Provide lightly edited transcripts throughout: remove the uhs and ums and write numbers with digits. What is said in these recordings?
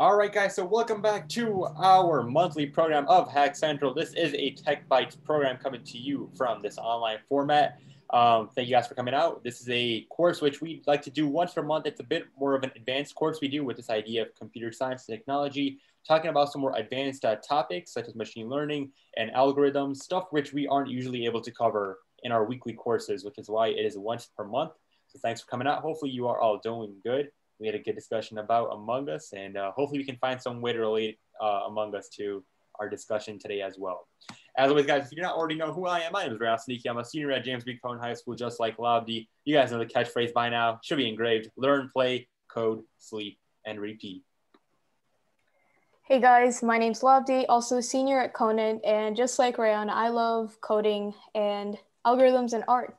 All right, guys, so welcome back to our monthly program of Hack Central. This is a Tech Bytes program coming to you from this online format. Thank you guys for coming out. This is a course which we like to do once per month. It's a bit more of an advanced course we do with this idea of computer science and technology, talking about some more advanced topics such as machine learning and algorithms, stuff which we aren't usually able to cover in our weekly courses, which is why it is once per month. So thanks for coming out. Hopefully you are all doing good. We had a good discussion about Among Us, and hopefully we can find some way to relate Among Us to our discussion today as well. As always, guys, if you don't already know who I am, my name is Rayaan Siddiqi. I'm a senior at James B. Cohen High School, just like Labdhi. You guys know the catchphrase by now. Should be engraved. Learn, play, code, sleep, and repeat. Hey guys, my name's Labdhi, also senior at Conan, and just like Rayaan, I love coding and algorithms and art.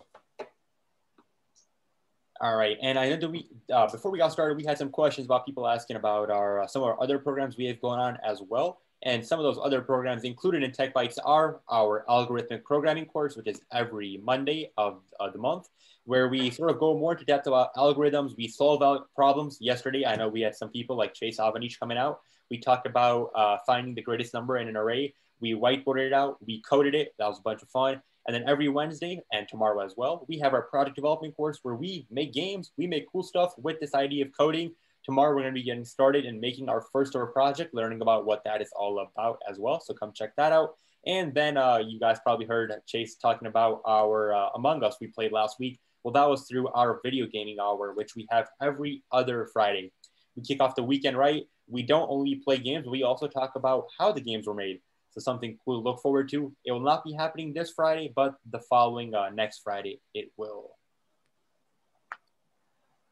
All right, and I know that we, before we got started, we had some questions about people asking about some of our other programs we have going on as well. And some of those other programs included in Tech Bytes are our algorithmic programming course, which is every Monday of the month, where we sort of go more into depth about algorithms. We solve out problems. Yesterday, I know we had some people like Chase Avanish coming out. We talked about finding the greatest number in an array. We whiteboarded it out. We coded it. That was a bunch of fun. And then every Wednesday and tomorrow as well, we have our project development course where we make games, we make cool stuff with this idea of coding. Tomorrow, we're going to be getting started and making our first ever project, learning about what that is all about as well. So come check that out. And then you guys probably heard Chase talking about our Among Us we played last week. Well, that was through our video gaming hour, which we have every other Friday. We kick off the weekend right. We don't only play games, we also talk about how the games were made. So something cool to look forward to. It will not be happening this Friday, but the following next Friday, it will.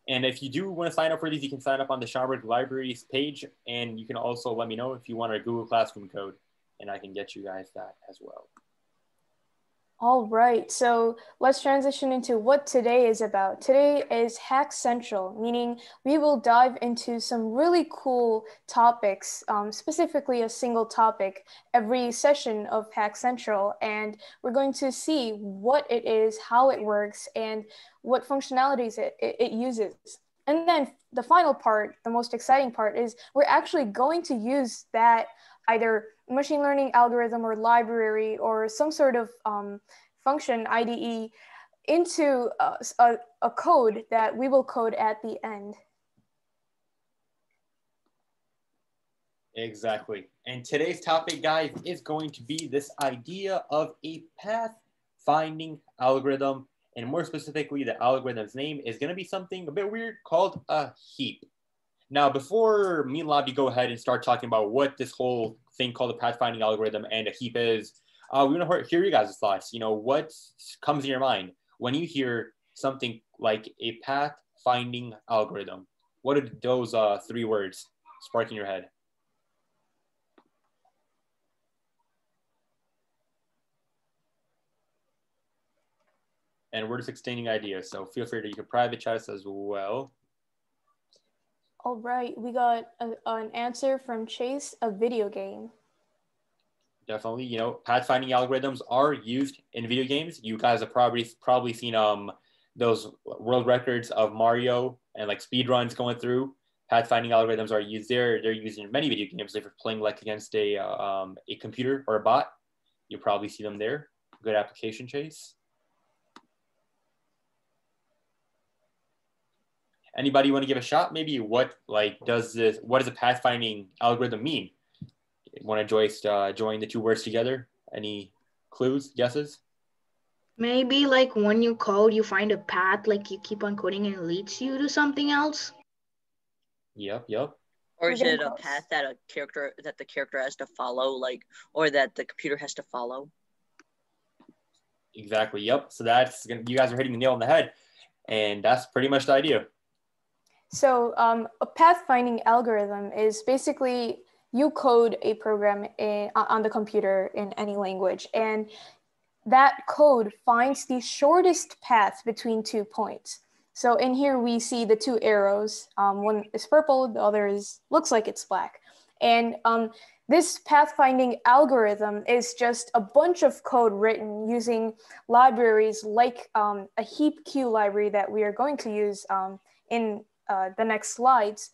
And if you do want to sign up for these, you can sign up on the Schaumburg Libraries page. And you can also let me know if you want a Google Classroom code, and I can get you guys that as well. All right, so let's transition into what today is about. Today is Hack Central, meaning we will dive into some really cool topics, specifically a single topic every session of Hack Central. And we're going to see what it is, how it works, and what functionalities it uses. And then the final part, the most exciting part, is we're actually going to use that either machine learning algorithm or library or some sort of function IDE into a code that we will code at the end. Exactly. And today's topic, guys, is going to be this idea of a path finding algorithm. And more specifically, the algorithm's name is going to be something a bit weird called a heap. Now, before me and Labdhi go ahead and start talking about what this whole thing called a pathfinding algorithm and a heap is, we want to hear you guys' thoughts. You know, what comes in your mind when you hear something like a pathfinding algorithm? What did those three words spark in your head? And we're just extending ideas, so feel free to, you can private chat us as well. All right, we got an answer from Chase, a video game. Definitely, you know, pathfinding algorithms are used in video games. You guys have probably seen those world records of Mario and like speed runs going through. Pathfinding algorithms are used there. They're used in many video games. If you're playing like against a computer or a bot, you'll probably see them there. Good application, Chase. Anybody want to give a shot? Maybe what does a pathfinding algorithm mean? Want to join the two words together? Any clues, guesses? Maybe like when you code, you find a path, like you keep on coding and it leads you to something else. Yep. Or is it a path that the character has to follow, like, or that the computer has to follow? Exactly. Yep. So you guys are hitting the nail on the head, and that's pretty much the idea. So a pathfinding algorithm is basically you code a program on the computer in any language, and that code finds the shortest path between 2 points. So in here we see the two arrows. One is purple, the other looks like it's black. And this pathfinding algorithm is just a bunch of code written using libraries like a HeapQ library that we are going to use in the next slides.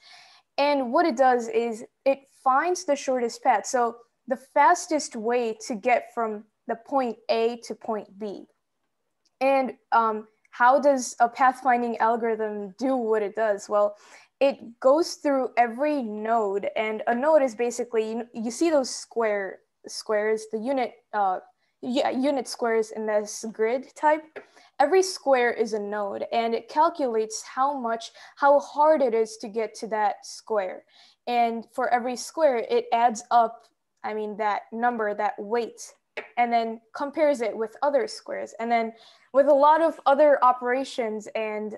And what it does is it finds the shortest path. So the fastest way to get from the point A to point B. And how does a pathfinding algorithm do what it does? Well, it goes through every node, and a node is basically, you see those squares, the unit squares in this grid type. Every square is a node, and it calculates how hard it is to get to that square. And for every square, it adds up, that number, that weight, and then compares it with other squares. And then with a lot of other operations and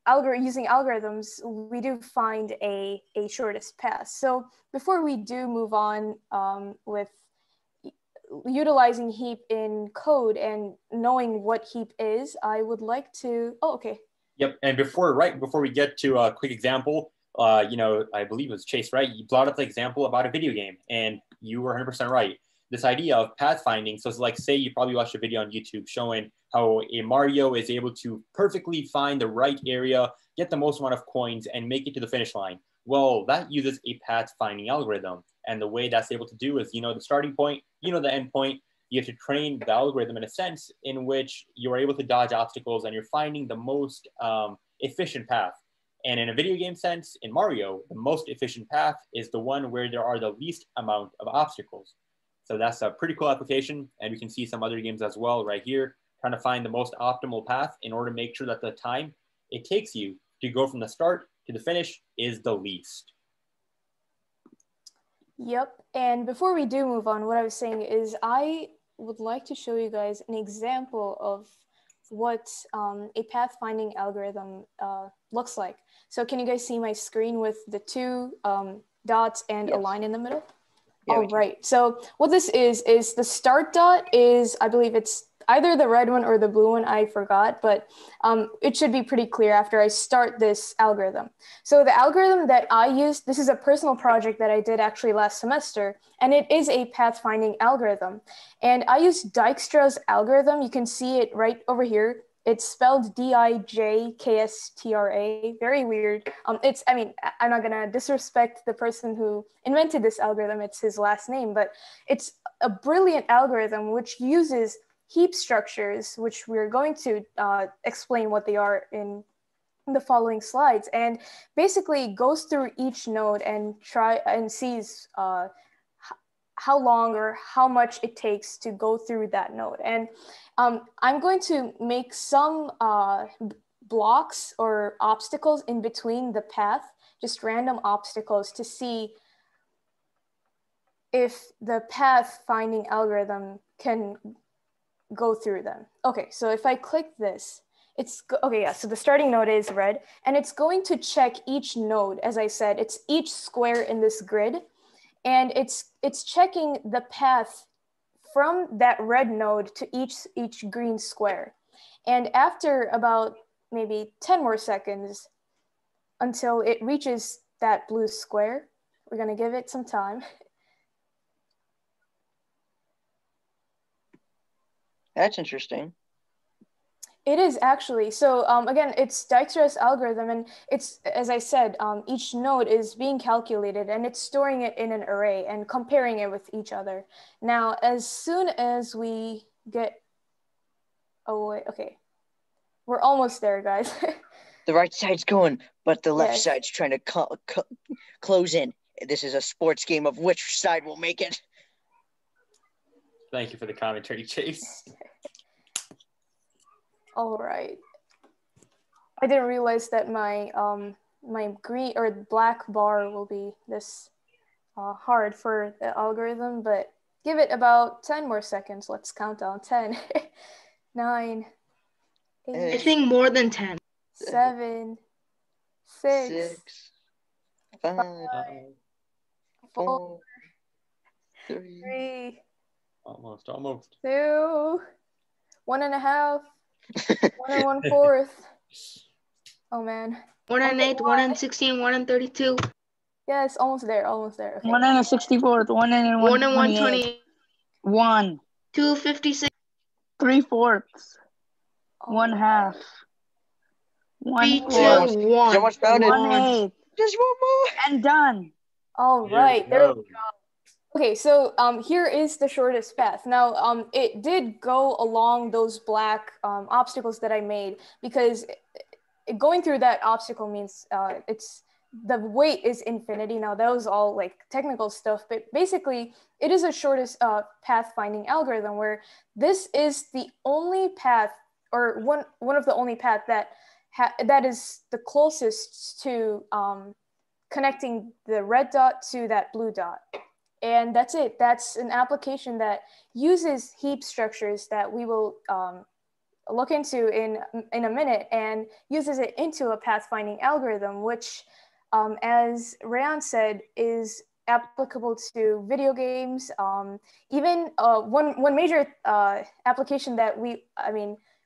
using algorithms, we do find a shortest path. So before we do move on with utilizing Heap in code and knowing what Heap is, I would like to, okay. Yep, and before we get to a quick example, I believe it was Chase, right? You brought up the example about a video game, and you were 100% right. This idea of pathfinding, so it's like, say you probably watched a video on YouTube showing how a Mario is able to perfectly find the right area, get the most amount of coins, and make it to the finish line. Well, that uses a pathfinding algorithm. And the way that's able to do is, the starting point, the end point. You have to train the algorithm in a sense in which you're able to dodge obstacles and you're finding the most efficient path. And in a video game sense, in Mario, the most efficient path is the one where there are the least amount of obstacles. So that's a pretty cool application. And we can see some other games as well right here, trying to find the most optimal path in order to make sure that the time it takes you to go from the start to the finish is the least. Yep. And before we do move on, what I was saying is I would like to show you guys an example of what a pathfinding algorithm looks like. So can you guys see my screen with the two dots and a line in the middle? Yeah, all right. So what this is the start dot is, I believe it's either the red one or the blue one, I forgot, but it should be pretty clear after I start this algorithm. So the algorithm that I used, this is a personal project that I did actually last semester, and it is a pathfinding algorithm. And I used Dijkstra's algorithm. You can see it right over here. It's spelled Dijkstra. Very weird. I'm not gonna disrespect the person who invented this algorithm. It's his last name, but it's a brilliant algorithm which uses heap structures, which we're going to explain what they are in the following slides, and basically goes through each node and sees how long or how much it takes to go through that node. And I'm going to make some blocks or obstacles in between the path, just random obstacles, to see if the path finding algorithm can go through them. Okay, so if I click this, so the starting node is red, and it's going to check each node. As I said, it's each square in this grid, and it's checking the path from that red node to each green square. And after about maybe 10 more seconds until it reaches that blue square, we're gonna give it some time. That's interesting. It is actually. So again, it's Dijkstra's algorithm, and it's, as I said, each node is being calculated and it's storing it in an array and comparing it with each other. Now, as soon as we get away, okay, we're almost there, guys. The right side's going, but the left side's trying to close in. This is a sports game of which side will make it. Thank you for the commentary, Chase. All right. I didn't realize that my my green or black bar will be this hard for the algorithm, but give it about 10 more seconds. Let's count down. 10, 9, 8. I think more than 10. 7, 6, 5, 4, 3. Almost. 2, 1.5, 1 1/4. Oh man. 1 and 8, 1 and 16, 1 and 32. Yes, almost there. Okay. 1 and a 64th, 1 and 1 and 128. 1. 256. 3/4. 1/2. 1 3, 2, 4. 1. So much found it. 1/8. Just one more. And done. All There right. we There go. we go. Okay, so here is the shortest path. Now, it did go along those black obstacles that I made because going through that obstacle means it's the weight is infinity. Now, that was all like technical stuff, but basically, it is a shortest path finding algorithm where this is the only path, or one of the only path that is the closest to connecting the red dot to that blue dot. And that's it. That's an application that uses heap structures that we will look into in a minute, and uses it into a pathfinding algorithm, which, as Rayaan said, is applicable to video games. Even one major application that we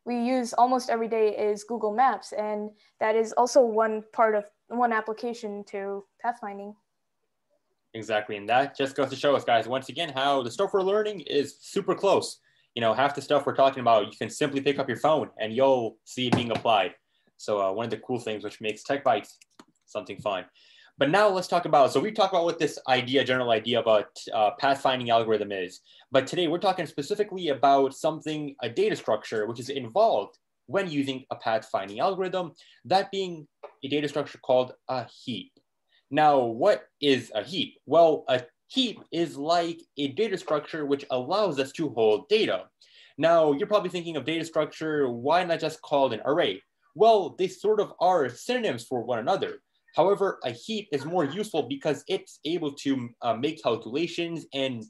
use almost every day is Google Maps, and that is also one application to pathfinding. Exactly. And that just goes to show us, guys, once again, how the stuff we're learning is super close. You know, half the stuff we're talking about, you can simply pick up your phone and you'll see it being applied. So one of the cool things which makes Tech Bytes something fun. But now let's talk about, so we talked about what this general idea about pathfinding algorithm is. But today we're talking specifically about a data structure, which is involved when using a pathfinding algorithm, that being a data structure called a heap. Now, what is a heap? Well, a heap is like a data structure which allows us to hold data. Now, you're probably thinking of data structure, why not just call it an array? Well, they sort of are synonyms for one another. However, a heap is more useful because it's able to make calculations and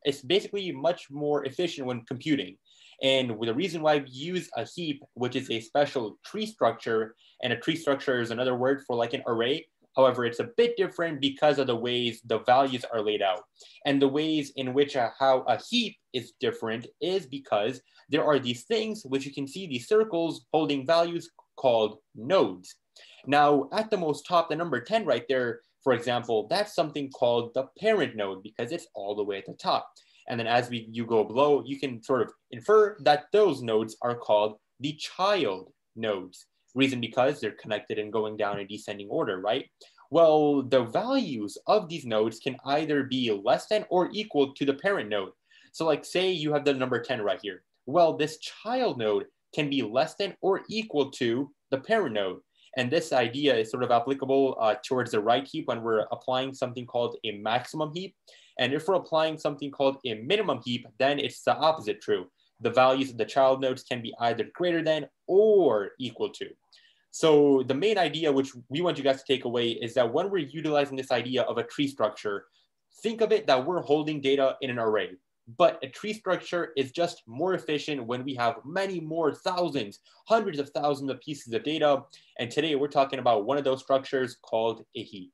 it's basically much more efficient when computing. And the reason why we use a heap, which is a special tree structure, and a tree structure is another word for like an array. However, it's a bit different because of the ways the values are laid out. And the ways in which how a heap is different is because there are these things which you can see, these circles holding values called nodes. Now, at the most top, the number 10 right there, for example, that's something called the parent node because it's all the way at the top. And then as you go below, you can sort of infer that those nodes are called the child nodes. Reason because they're connected and going down in descending order, right? Well, the values of these nodes can either be less than or equal to the parent node. So like say you have the number 10 right here. Well, this child node can be less than or equal to the parent node. And this idea is sort of applicable towards the right heap when we're applying something called a maximum heap. And if we're applying something called a minimum heap, then it's the opposite true. The values of the child nodes can be either greater than or equal to. So the main idea which we want you guys to take away is that when we're utilizing this idea of a tree structure, think of it that we're holding data in an array. But a tree structure is just more efficient when we have many more thousands, hundreds of thousands of pieces of data. And today we're talking about one of those structures called a heap.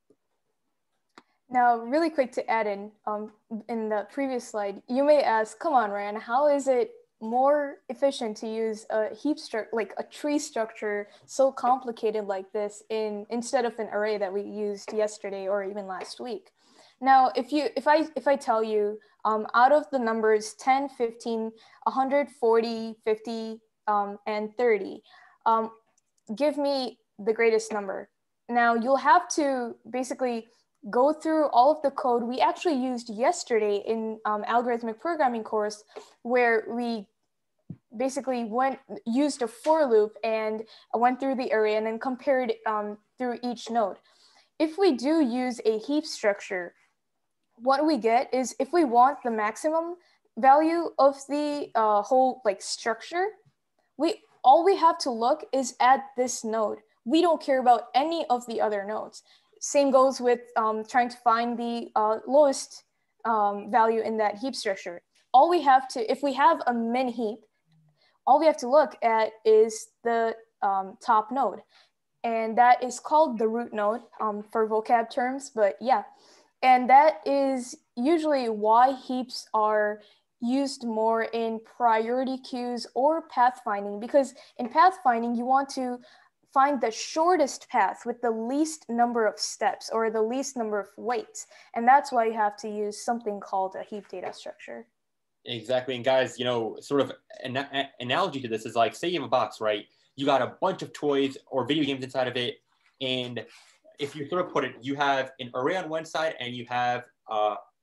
Now, really quick to add in the previous slide, you may ask, come on, Rayaan, how is it more efficient to use a heap structure, like a tree structure so complicated like this instead of an array that we used yesterday or even last week? Now, if I tell you out of the numbers 10, 15, 140, 50, and 30, give me the greatest number. Now, you'll have to basically go through all of the code we actually used yesterday in algorithmic programming course, where we basically used a for loop and went through the array and then compared through each node. If we do use a heap structure, what we get is if we want the maximum value of the whole structure, all we have to look is at this node. We don't care about any of the other nodes. Same goes with trying to find the lowest value in that heap structure. All we have to, if we have a min heap, all we have to look at is the top node. And that is called the root node for vocab terms, but yeah. And that is usually why heaps are used more in priority queues or pathfinding, because in pathfinding, you want to find the shortest path with the least number of steps or the least number of weights. And that's why you have to use something called a heap data structure. Exactly. And guys, sort of an analogy to this is like, say you have a box, right? You got a bunch of toys or video games inside of it. And if you sort of put it, you have an array on one side and you have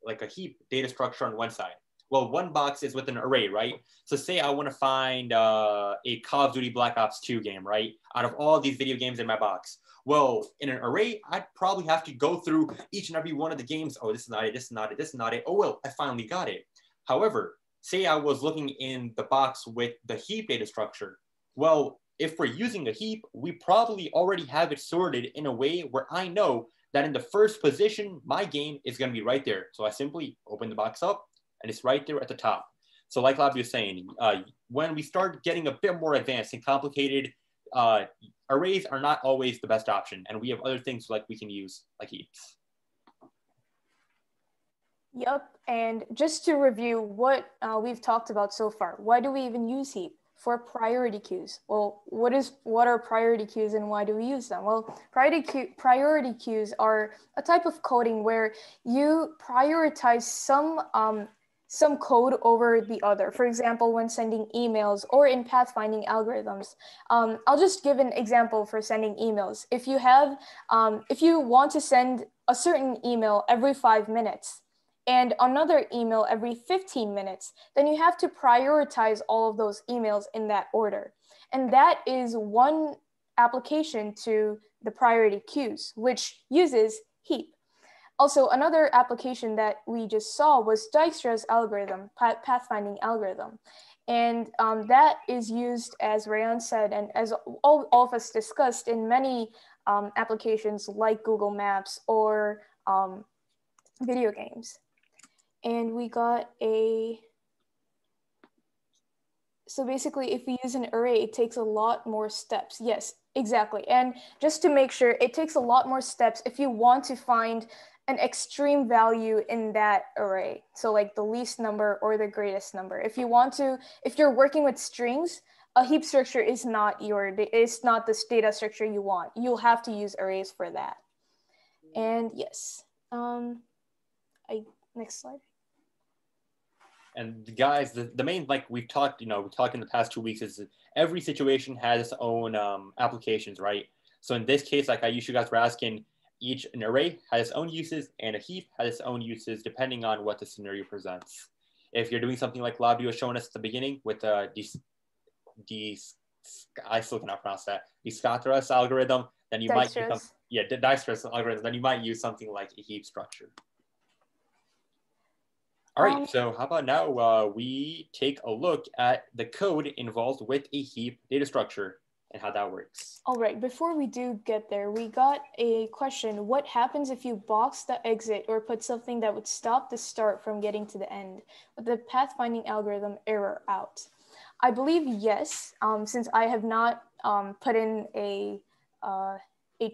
like a heap data structure on one side. Well, one box is with an array, right? So say I want to find a Call of Duty Black Ops 2 game, right? Out of all these video games in my box. Well, in an array, I'd probably have to go through each and every one of the games. Oh, this is not it, this is not it, this is not it. Oh, well, I finally got it. However, say I was looking in the box with the heap data structure. Well, if we're using a heap, we probably already have it sorted in a way where I know that in the first position, my game is going to be right there. So I simply open the box up and it's right there at the top. So like Labdhi was saying, when we start getting a bit more advanced and complicated, arrays are not always the best option. And we have other things like we can use like heaps. Yep, and just to review what we've talked about so far, why do we even use heap? For priority queues. Well, what are priority queues and why do we use them? Well, priority queues are a type of coding where you prioritize some code over the other. For example, when sending emails or in pathfinding algorithms. I'll just give an example for sending emails. If you want to send a certain email every 5 minutes, and another email every 15 minutes, then you have to prioritize all of those emails in that order. And that is one application to the priority queues, which uses heap. Also, another application that we just saw was Dijkstra's algorithm, pathfinding algorithm. And that is used, as Rayaan said, and as all of us discussed, in many applications like Google Maps or video games. And we got so basically if we use an array, it takes a lot more steps. Yes, exactly. And just to make sure, it takes a lot more steps if you want to find an extreme value in that array. So like the least number or the greatest number. If you're working with strings, a heap structure is not this data structure you want. You'll have to use arrays for that. And yes, next slide. And guys, the main, like we've talked in the past 2 weeks, is every situation has its own applications, right? So in this case, like you guys were asking, an array has its own uses and a heap has its own uses depending on what the scenario presents. If you're doing something like Labdhi was showing us at the beginning with I still cannot pronounce that, the Dijkstra's algorithm, then you might use Dijkstra's algorithm, then you might use something like a heap structure. All right, so how about now we take a look at the code involved with a heap data structure and how that works. All right, before we do get there, we got a question. What happens if you box the exit or put something that would stop the start from getting to the end? Would the pathfinding algorithm error out? I believe yes, since I have not put in a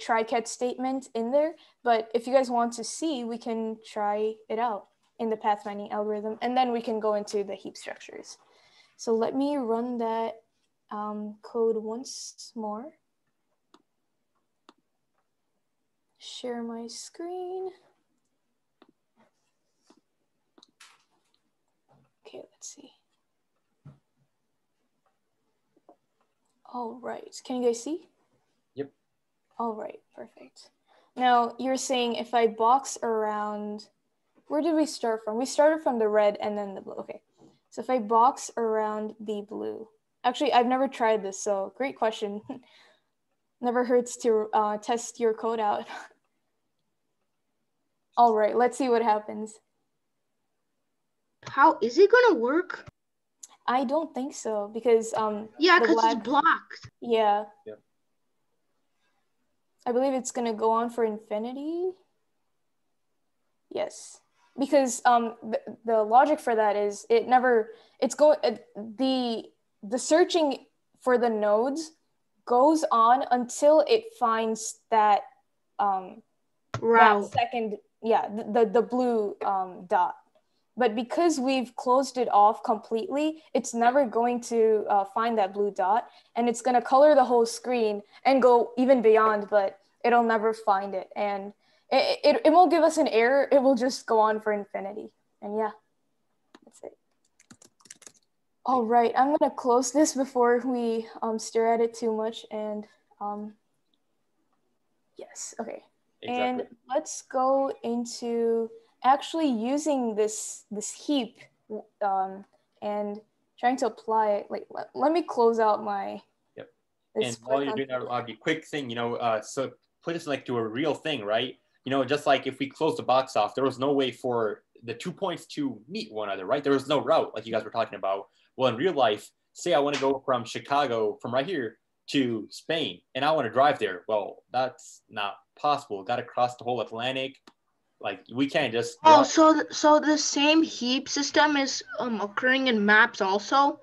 try-catch statement in there, but if you guys want to see, we can try it out in the pathfinding algorithm, and then we can go into the heap structures. So let me run that code once more. Share my screen. Okay, let's see. All right, can you guys see? Yep. All right, perfect. Now you're saying if I box around, where did we start from? We started from the red and then the blue. Okay, so if I box around the blue, actually, I've never tried this, so great question. Never hurts to test your code out. All right, let's see what happens. How is it gonna work? I don't think so because yeah, because it's blocked. Yeah. Yep. I believe it's gonna go on for infinity. Yes, because the logic for that is the searching for the nodes goes on until it finds that that second, the blue dot. But because we've closed it off completely, it's never going to find that blue dot, and it's going to color the whole screen and go even beyond, but it'll never find it. And it won't give us an error. It will just go on for infinity. And yeah, that's it. All right, I'm going to close this before we stare at it too much. And yes, okay. Exactly. And let's go into actually using this heap and trying to apply it. Like, let me close out my. Yep. this And while you're doing that, I'll be a quick thing, so put this like to a real thing, right? Just like if we close the box off, there was no way for the 2 points to meet one another, right? There was no route like you guys were talking about. Well, in real life, say I want to go from Chicago, from right here to Spain, and I want to drive there. Well, that's not possible. Got to cross the whole Atlantic. Like we can't just. Oh, so the same heap system is occurring in maps also?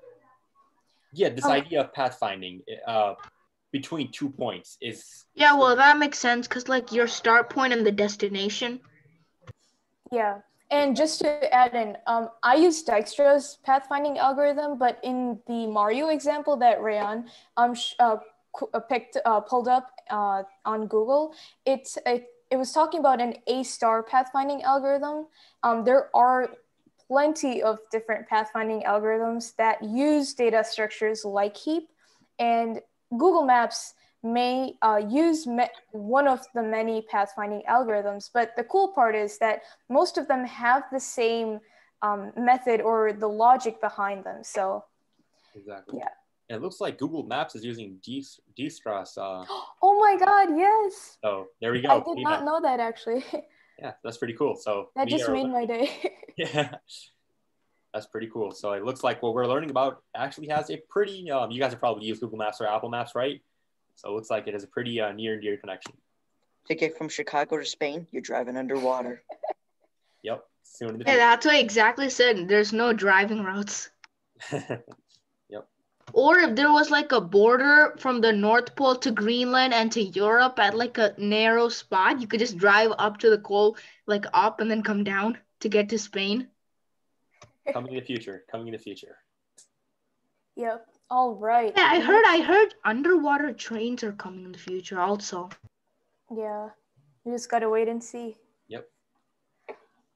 Yeah, this idea of pathfinding between 2 points is. Yeah, well, that makes sense because like your start point and the destination. Yeah. And just to add in, I use Dijkstra's pathfinding algorithm, but in the Mario example that Rayaan pulled up on Google, it was talking about an A-star pathfinding algorithm. There are plenty of different pathfinding algorithms that use data structures like Heap, and Google Maps may use one of the many pathfinding algorithms, but the cool part is that most of them have the same method or the logic behind them. So exactly. Yeah. And it looks like Google Maps is using Dijkstra's. Oh my God, yes. So there we go. I did not know that actually. Yeah, that's pretty cool. So that just made my day. Yeah, that's pretty cool. So it looks like what we're learning about actually has a pretty, you guys have probably used Google Maps or Apple Maps, right? So it looks like it has a pretty near and dear connection. To get from Chicago to Spain, you're driving underwater. Yep. Soon in the Yeah, that's what I exactly said. There's no driving routes. Yep. Or if there was like a border from the North Pole to Greenland and to Europe at like a narrow spot, you could just drive up to the pole, like up and then come down to get to Spain. Coming in the future. Coming in the future. Yep. All right. Yeah, I heard underwater trains are coming in the future also. Yeah. We just gotta wait and see. Yep.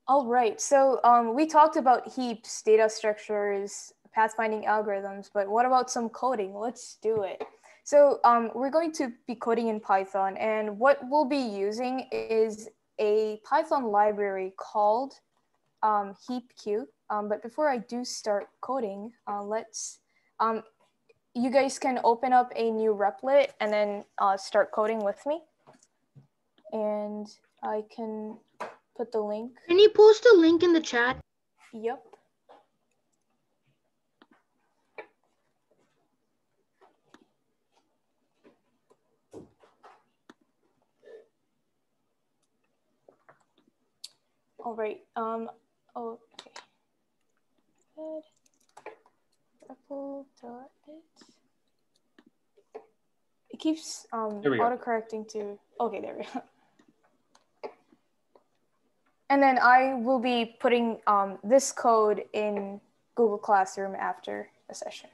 All right. So we talked about heaps, data structures, pathfinding algorithms, but what about some coding? Let's do it. So we're going to be coding in Python, and what we'll be using is a Python library called HeapQ. But before I do start coding, you guys can open up a new replit and then start coding with me. And I can put the link. Can you post a link in the chat? Yep. All right. Okay. Good. It keeps autocorrecting to. Okay, there we go. And then I will be putting this code in Google Classroom after the session.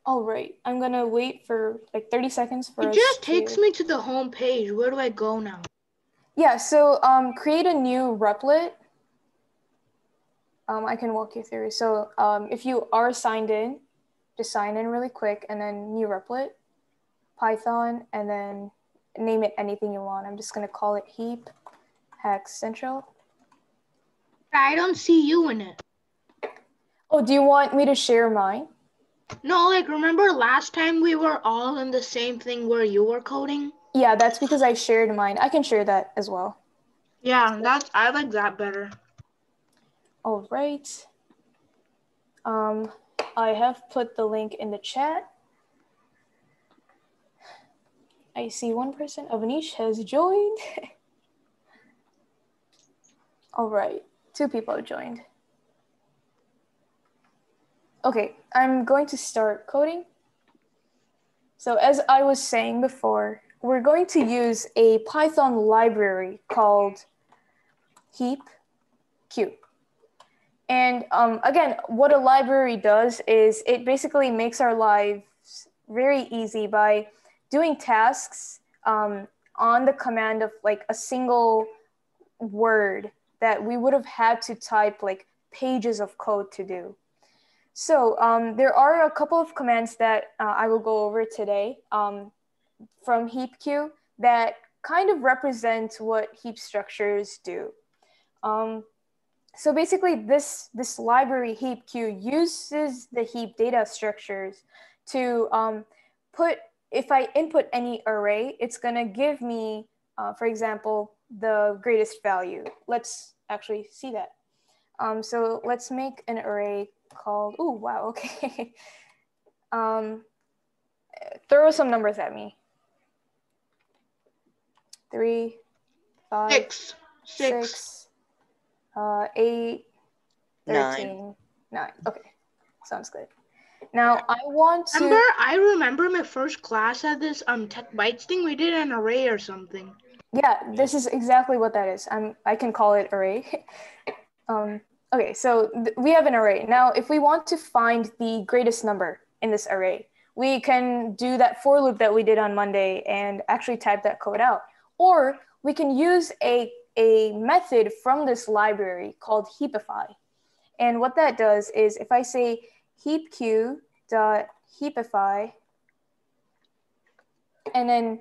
All right, I'm gonna wait for like 30 seconds for it just takes me to the home page. Where do I go now? Yeah, so create a new replit. I can walk you through. So if you are signed in, just sign in really quick and then new replit, Python, and then name it anything you want. I'm just gonna call it Heap Hacks Central. I don't see you in it. Oh, do you want me to share mine? No, like remember last time we were all in the same thing where you were coding? Yeah, that's because I shared mine. I can share that as well. Yeah, I like that better. All right. I have put the link in the chat. I see one person, Avanish, has joined. All right, 2 people have joined. Okay, I'm going to start coding. So as I was saying before, we're going to use a Python library called HeapQ. And again, what a library does is it basically makes our lives very easy by doing tasks on the command of like a single word that we would have had to type like pages of code to do. So there are a couple of commands that I will go over today from HeapQ that kind of represent what heap structures do. So basically this library HeapQ uses the heap data structures to if I input any array, it's gonna give me, for example, the greatest value. Let's actually see that. So let's make an array called, oh, wow, okay. Throw some numbers at me. 3, 5, 6, 8, 13, 9. Okay, sounds good. Now I want to. I remember my first class at this Tech Bytes thing. We did an array or something. Yeah, this is exactly what that is. I can call it array. Okay, so we have an array. Now, if we want to find the greatest number in this array, we can do that for loop that we did on Monday and actually type that code out. Or we can use a method from this library called heapify. And what that does is if I say heapq.heapify and then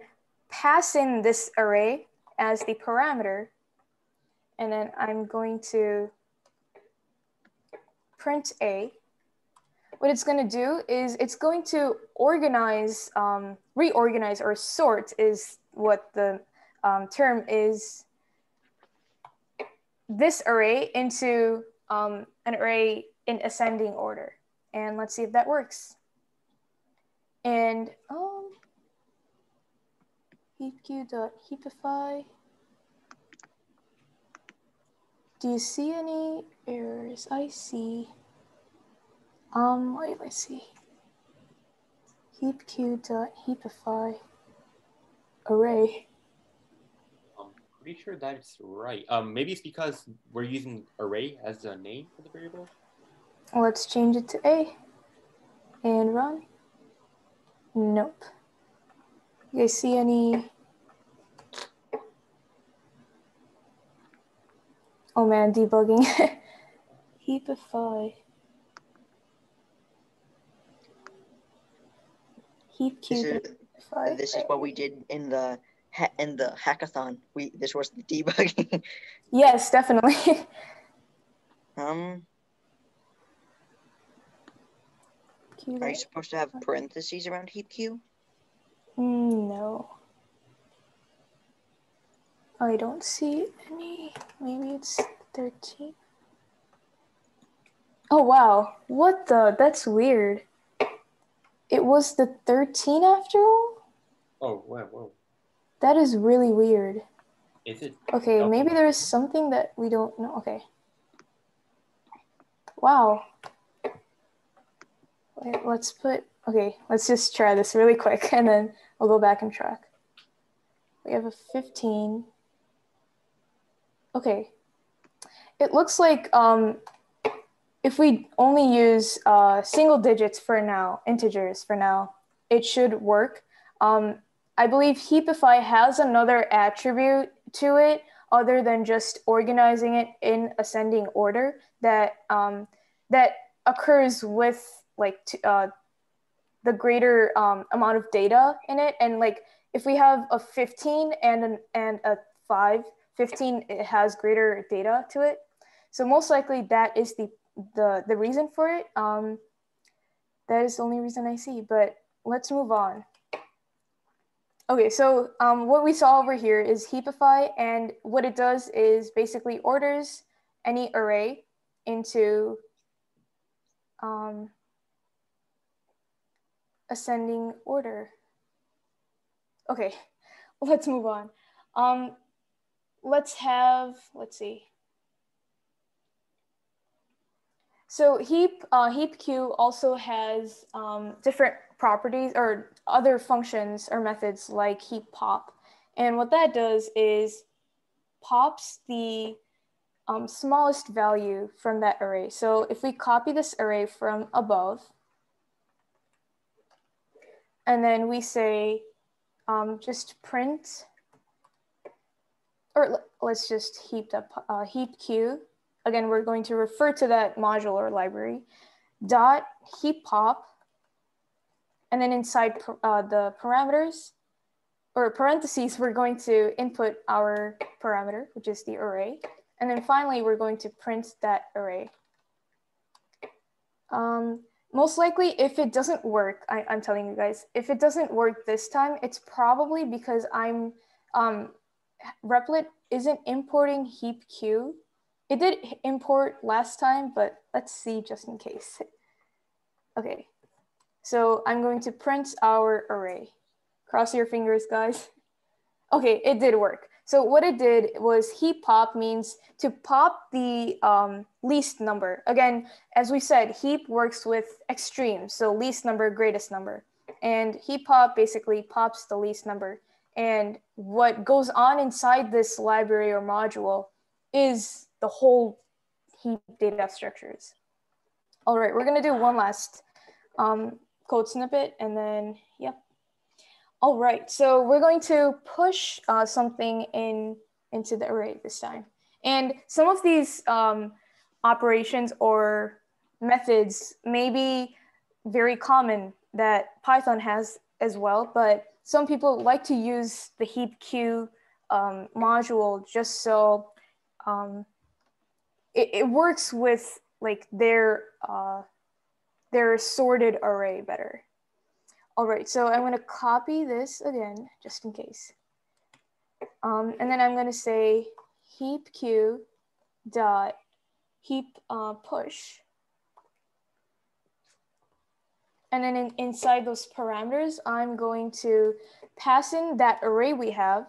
pass in this array as the parameter, and then I'm going to print A, what it's going to do is it's going to organize, reorganize or sort is what the term is, this array into an array in ascending order. And let's see if that works. And heapq.heapify. Do you see any errors? I see. Wait, let's see. heapq.heapify array. I'm pretty sure that's right. Maybe it's because we're using array as a name for the variable. Let's change it to A and run. Nope. You guys see any? Oh man, debugging. Heapify. HeapQ. This is what we did in the hackathon. This was the debugging. Yes, definitely. Are you supposed to have parentheses around HeapQ? No. I don't see any. Maybe it's 13. Oh wow, what the? That's weird. It was the 13 after all? Oh, whoa. That is really weird. Is it? Okay, maybe there is something that we don't know. Okay. Wow. Wait, let's just try this really quick and then I'll go back and track. We have a 15. Okay. It looks like if we only use single digits for now, integers for now, it should work. I believe heapify has another attribute to it other than just organizing it in ascending order that that occurs with like the greater amount of data in it. And like if we have a 15 and a 5, 15 it has greater data to it. So most likely that is the reason for it. That is the only reason I see, but let's move on. Okay, so what we saw over here is heapify, and what it does is basically orders any array into ascending order. Okay, let's move on. Let's see. So HeapQ also has different properties or other functions or methods like heap pop. And what that does is pops the smallest value from that array. So if we copy this array from above, and then we say just print, or let's just HeapQ. Again, we're going to refer to that module or library, dot heap pop, and then inside the parameters, or parentheses, we're going to input our parameter, which is the array. And then finally, we're going to print that array. Most likely, if it doesn't work, I'm telling you guys, if it doesn't work this time, it's probably because Replit isn't importing HeapQ. It did import last time, but let's see just in case. Okay, so I'm going to print our array. Cross your fingers, guys. Okay, it did work. So what it did was heap pop means to pop the least number. Again, as we said, heap works with extremes, so least number, greatest number. And heap pop basically pops the least number. And what goes on inside this library or module is the whole heap data structures. All right, we're gonna do one last code snippet and then, yep. All right, so we're going to push something into the array this time. And some of these operations or methods may be very common that Python has as well, but some people like to use the HeapQ module just so it works with like their sorted array better. All right, so I'm going to copy this again, just in case. And then I'm going to say HeapQ dot heap push. And then inside those parameters, I'm going to pass in that array we have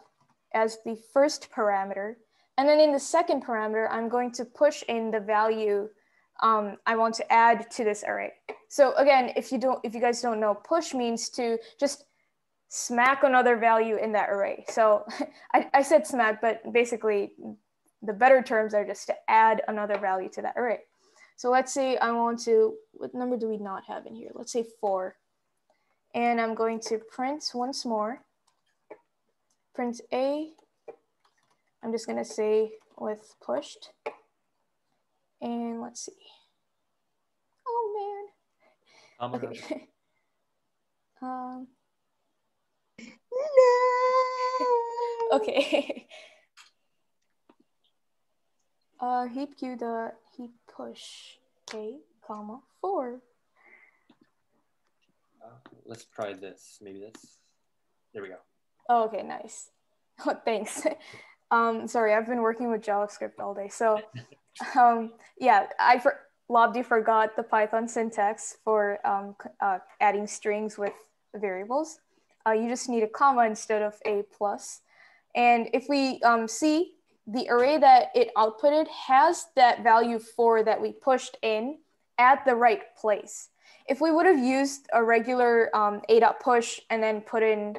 as the first parameter. And then in the second parameter, I'm going to push in the value I want to add to this array. So again, if you guys don't know, push means to just smack another value in that array. So I said smack, but basically the better terms are just to add another value to that array. So let's say I want to, what number do we not have in here? Let's say 4. And I'm going to print once more, print A. I'm just gonna say with pushed. And let's see. Oh man. Okay. No. Okay. HeapQ dot heap push A, comma 4. Let's try this. Maybe this. There we go. Oh, okay, nice. Oh, thanks. Sorry, I've been working with JavaScript all day. So yeah, Labdhi forgot the Python syntax for adding strings with variables. You just need a comma instead of a plus. And if we see the array that it outputted has that value 4 that we pushed in at the right place. If we would have used a regular a.push and then put in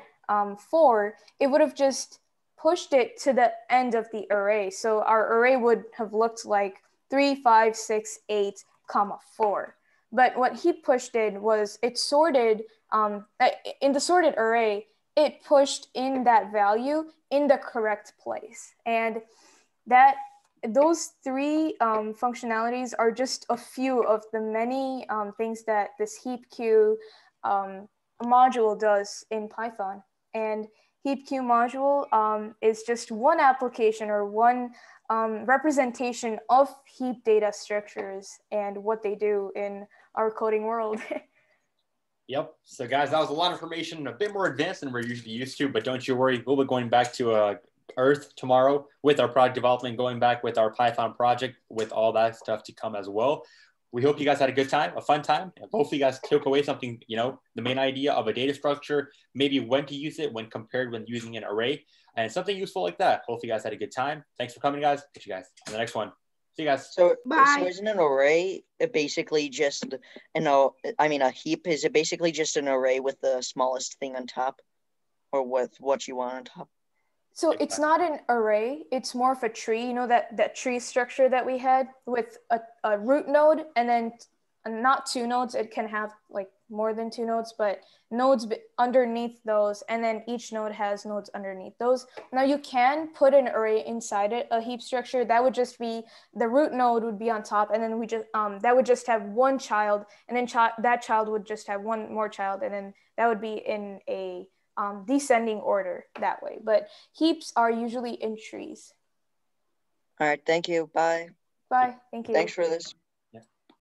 4, it would have just pushed it to the end of the array. So our array would have looked like 3, 5, 6, 8, comma 4. But what he pushed in was it sorted, in the sorted array, it pushed in that value in the correct place. And those 3 functionalities are just a few of the many things that this HeapQ module does in Python. And HeapQ module is just one application or one representation of heap data structures and what they do in our coding world. Yep. So guys, that was a lot of information, a bit more advanced than we're usually used to, but don't you worry, we'll be going back to Earth tomorrow with our product development, going back with our Python project, with all that stuff to come as well. We hope you guys had a good time, a fun time. And hopefully you guys took away something, the main idea of a data structure, maybe when to use it when compared when using an array, and something useful like that. Hopefully you guys had a good time. Thanks for coming, guys. Catch you guys on the next one. See you guys. So Bye. isn't an array basically just, a heap, is it basically just an array with the smallest thing on top, or with what you want on top? So it's not an array, it's more of a tree. You know that tree structure that we had with a root node and then not 2 nodes. It can have like more than 2 nodes, but nodes underneath those, and then each node has nodes underneath those. Now you can put an array inside it, a heap structure. That would just be, the root node would be on top, and then we just that would just have one child, and then that child would just have one more child, and then that would be in a descending order that way. But heaps are usually in trees. All right. Thank you. Bye. Bye. Thank you. Thanks for this.